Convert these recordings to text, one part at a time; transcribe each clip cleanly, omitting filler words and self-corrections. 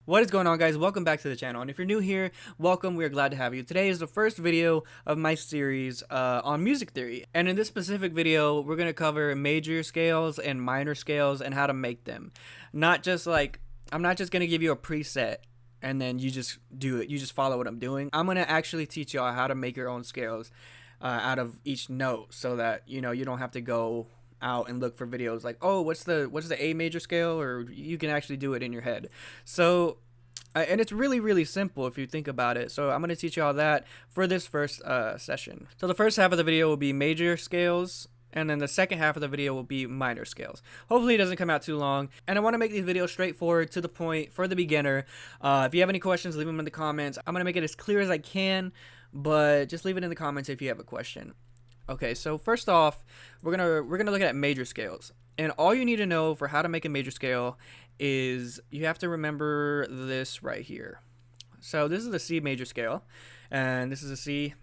What is going on, guys? Welcome back to the channel, and if you're new here, welcome. We're glad to have you. Today is the first video of my series on music theory, and in this specific video we're going to cover major scales and minor scales and how to make them. Not just like, I'm not just going to give you a preset and then you just do it, you just follow what I'm doing. I'm going to actually teach y'all how to make your own scales out of each note, so that you don't have to go out and look for videos like, oh, what's the A major scale, or you can actually do it in your head. So and it's really simple if you think about it. So I'm going to teach you all that for this first session. So the first half of the video will be major scales, and then the second half of the video will be minor scales. Hopefully it doesn't come out too long, and I want to make these videos straightforward, to the point, for the beginner. If you have any questions, leave them in the comments. I'm going to make it as clear as I can, but just leave it in the comments if you have a question. Okay, so first off, we're gonna look at major scales, and all you need to know for how to make a major scale is you have to remember this right here. So this is the C major scale, and this is a C.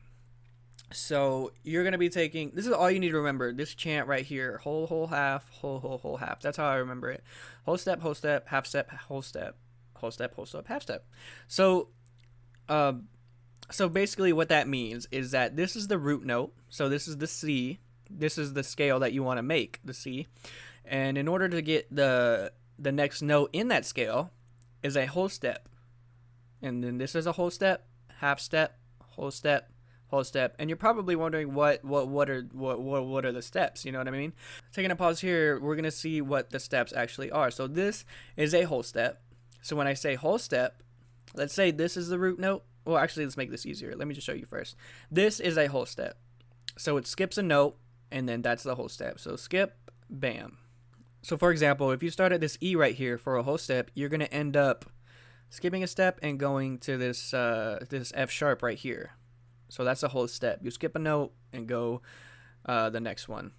So you're gonna be taking, this is all you need to remember, this chant right here: whole half, whole half. That's how I remember it: whole step, half step, whole step, whole step, half step. So basically what that means is that this is the root note. So this is the C. This is the scale that you want to make, the C. And in order to get the next note in that scale is a whole step. And then this is a whole step, half step, whole step, whole step. And you're probably wondering what are the steps, you know what I mean? Taking a pause here, we're going to see what the steps actually are. So this is a whole step. So when I say whole step, let's say this is the root note. Well, actually, let's make this easier. Let me just show you first. This is a whole step. So it skips a note, and then that's the whole step. So skip, bam. So for example, if you start at this E right here for a whole step, you're going to end up skipping a step and going to this this F sharp right here. So that's a whole step. You skip a note and go the next one.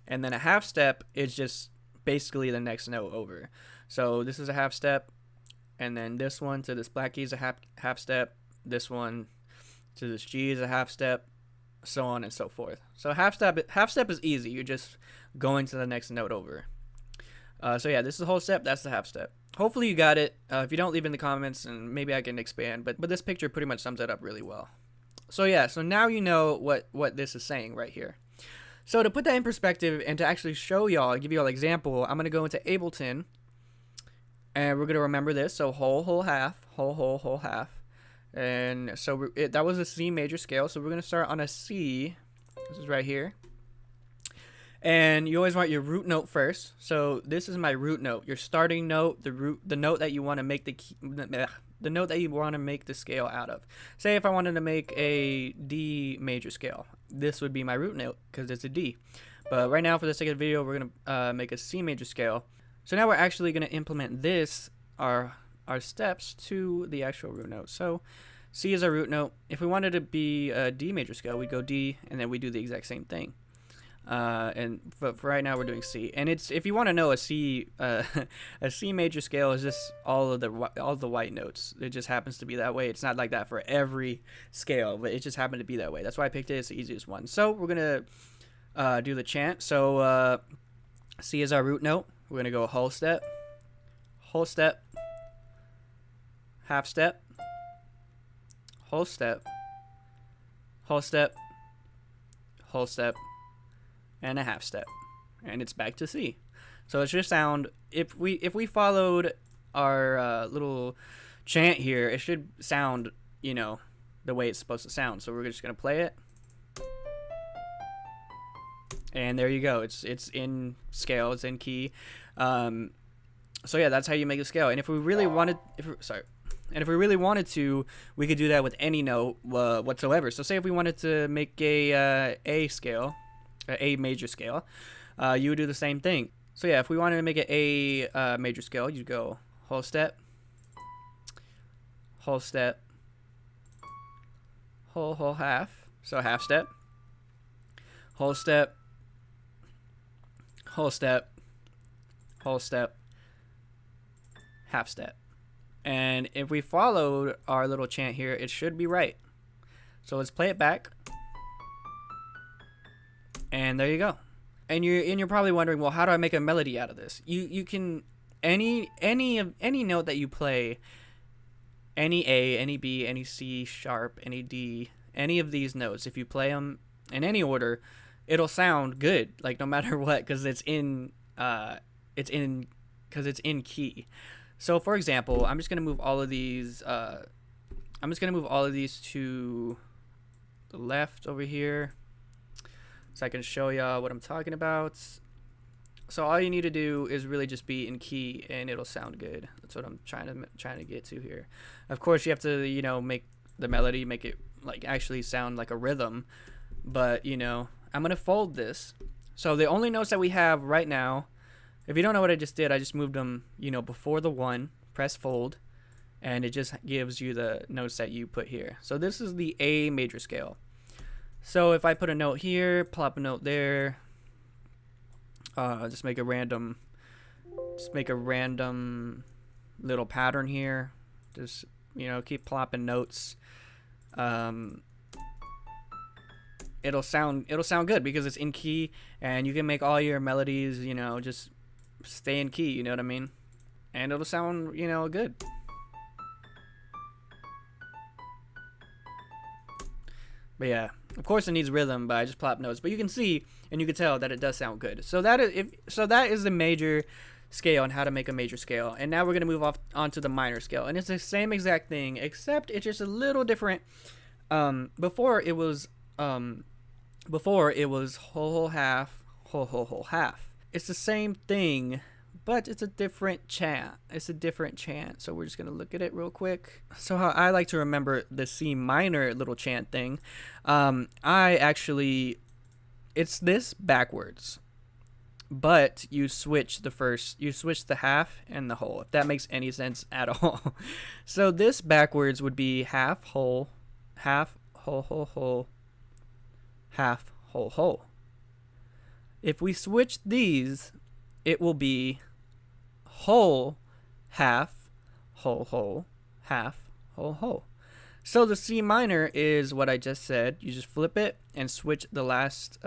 And then a half step is just basically the next note over. So this is a half step, and then this one to this black key is a half step. This one to this G is a half step, so on and so forth. So half step is easy. You're just going to the next note over. So yeah, this is the whole step. That's the half step. Hopefully you got it. If you don't, leave in the comments and maybe I can expand. But this picture pretty much sums it up really well. So yeah, so now you know what this is saying right here. So to put that in perspective and to actually show y'all, give you all an example, I'm gonna go into Ableton, and we're gonna remember this. So whole half, whole half. And so that was a C major scale. So we're going to start on a C. This is right here. And you always want your root note first. So this is my root note, your starting note, the note that you want to make the note that you want to make the scale out of. Say if I wanted to make a D major scale, this would be my root note because it's a D. But right now, for the sake of the video, we're going to make a C major scale. So now we're actually going to implement this, our steps, to the actual root note. So C is our root note. If we wanted to be a D major scale, we go D, and then we do the exact same thing. And for right now, we're doing C. And it's, if you want to know, a C major scale is just all the white notes. It just happens to be that way. It's not like that for every scale, but it just happened to be that way. That's why I picked it. It's the easiest one. So we're gonna do the chant. So C is our root note. We're gonna go whole step, half step, whole step, whole step, whole step, and a half step, and it's back to C. So it should sound, if we followed our little chant here, it should sound, the way it's supposed to sound. So we're just gonna play it, and there you go. It's in scale. It's in key. So yeah, that's how you make a scale. And if we really wanted, to, we could do that with any note whatsoever. So say if we wanted to make a A major scale, you would do the same thing. So yeah, if we wanted to make an A major scale, you'd go whole step, whole step, whole half, so half step, whole step, whole step, whole step, half step. And if we followed our little chant here, it should be right. So let's play it back. And there you go. And you're probably wondering, well, how do I make a melody out of this? You can any note that you play any A, any B, any C sharp, any D, any of these notes, if you play them in any order, it'll sound good, like no matter what, because it's in key. So for example, I'm just gonna move all of these. I'm just gonna move all of these to the left over here, so I can show y'all what I'm talking about. So all you need to do is really just be in key, and it'll sound good. That's what I'm trying to get to here. Of course, you have to, you know, make the melody, make it like actually sound like a rhythm. But you know, I'm gonna fold this. So the only notes that we have right now, if you don't know what I just did, I just moved them, you know, before the 1. Press fold, and it just gives you the notes that you put here. So this is the A major scale. So if I put a note here, plop a note there. Just make a random little pattern here. Just, you know, keep plopping notes. It'll sound good because it's in key, and you can make all your melodies, you know, just stay in key. You know what I mean? And it'll sound, you know, good. But yeah, of course it needs rhythm, but I just plop notes. But you can see and you can tell that it does sound good. So that is the major scale and how to make a major scale. And now we're gonna move off onto the minor scale, and it's the same exact thing, except it's just a little different. Before it was whole whole half, whole half. It's the same thing, but it's a different chant. So we're just gonna look at it real quick. So how I like to remember the C minor little chant thing, it's this backwards, but you switch the half and the whole, if that makes any sense at all. So this backwards would be half whole, half whole, half whole. If we switch these, it will be whole, half, whole, half, whole. So the C minor is what I just said. You just flip it and switch the last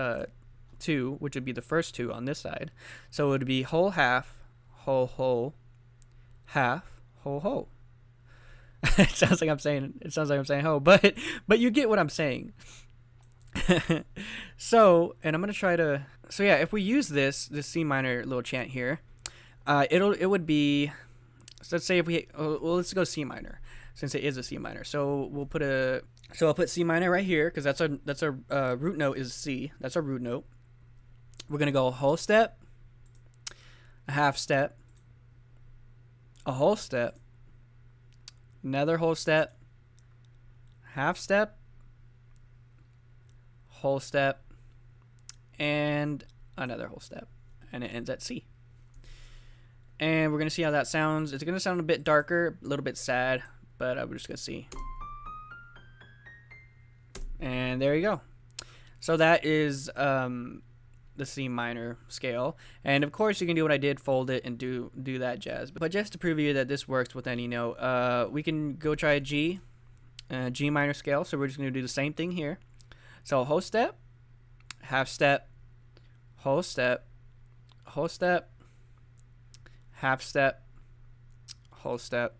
2, which would be the first 2 on this side. So it would be whole, half, whole, half, whole. It sounds like I'm saying ho, but you get what I'm saying. So, and I'm gonna try to. So yeah, if we use this C minor little chant here, it would be. So let's say if we let's go C minor, since it is a C minor. So I'll put C minor right here, because that's our root note is C. That's our root note. We're gonna go a whole step, a half step, a whole step, another whole step, half step, whole step, and another whole step, and it ends at C. And we're gonna see how that sounds. It's gonna sound a bit darker, a little bit sad, but we're just gonna see. And there you go. So that is the C minor scale, and of course you can do what I did, fold it and do that jazz. But just to prove you that this works with any note, we can go try a G minor scale. So we're just gonna do the same thing here. So whole step, half step, whole step, half step, whole step,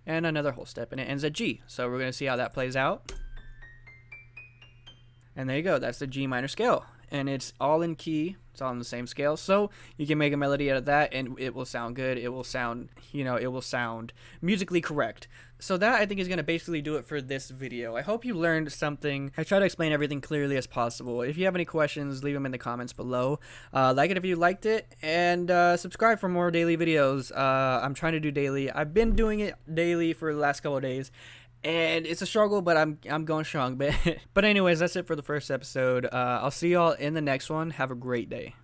and another whole step, and it ends at G. So we're gonna see how that plays out. And there you go. That's the G minor scale, and it's all in key. It's all in the same scale. So you can make a melody out of that, and it will sound good. It will sound, it will sound musically correct. So that, I think, is going to basically do it for this video. I hope you learned something. I try to explain everything clearly as possible. If you have any questions, leave them in the comments below. Like it if you liked it, and subscribe for more daily videos. I'm trying to do daily. I've been doing it daily for the last couple of days, and it's a struggle, but I'm going strong. But anyways, that's it for the first episode. I'll see y'all in the next one. Have a great day.